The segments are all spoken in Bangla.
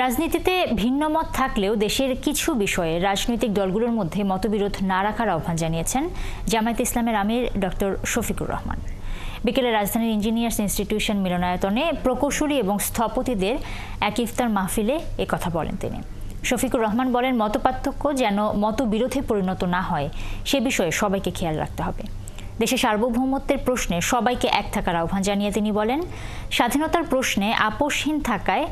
রাজনীতিতে ভিন্নমত থাকলেও দেশের কিছু বিষয়ে রাজনৈতিক দলগুলোর মধ্যে মতবিরোধ না রাখার আহ্বান জানিয়েছেন জামায়াতে ইসলামের আমির ডক্টর শফিকুর রহমান। বিকেলে রাজধানীর ইঞ্জিনিয়ার্স ইনস্টিটিউশন মিলনায়তনে প্রকৌশলী এবং স্থপতিদের এক ইফতার মাহফিলে একথা বলেন তিনি। শফিকুর রহমান বলেন, মতপার্থক্য যেন মতবিরোধে পরিণত না হয় সে বিষয়ে সবাইকে খেয়াল রাখতে হবে। দেশের সার্বভৌমত্বের প্রশ্নে সবাইকে এক থাকার আহ্বান জানিয়ে তিনি বলেন, স্বাধীনতার প্রশ্নে আপোষহীন থাকায়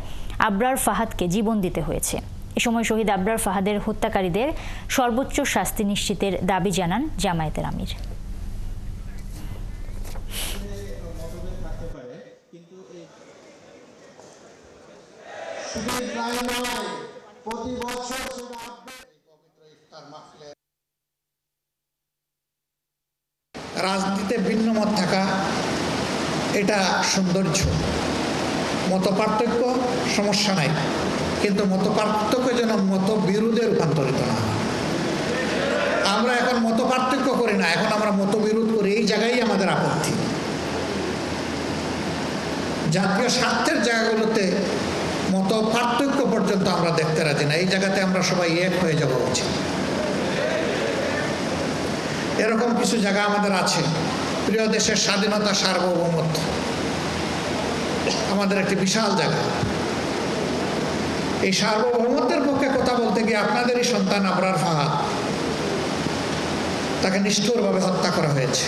আবরার ফাহাদকে জীবন দিতে হয়েছে। এ সময় শহীদ আবরার ফাহাদের হত্যাকারীদের সর্বোচ্চ শাস্তি নিশ্চিতের দাবি জানান জামায়াতের আমির। রাজনীতিতে ভিন্ন মত থাকা এটা সৌন্দর্য, মত পার্থক্য সমস্যা নাই, কিন্তু মত পার্থক্য যেন মত বিরোধে রূপান্তরিত না হয়। আমরা এখন মত পার্থক্য করি না, এখন আমরা মতবিরোধ করি। এই জায়গায় আমাদের আপত্তি। জাতীয় স্বার্থের জায়গাগুলোতে মত পার্থক্য পর্যন্ত আমরা দেখতে রাজি না। এই জায়গাতে আমরা সবাই এক হয়ে যাওয়া উচিত। এরকম কিছু জায়গা আমাদের আছে। প্রিয় দেশের স্বাধীনতা, সার্বভৌমত্ব আমাদের একটি বিশাল জায়গা। এই সার্বভৌমত্বের পক্ষে কথা বলতে গিয়ে আপনাদেরই সন্তান আবরার ফাহাদ, তাকে নিষ্ঠুরভাবে হত্যা করা হয়েছে।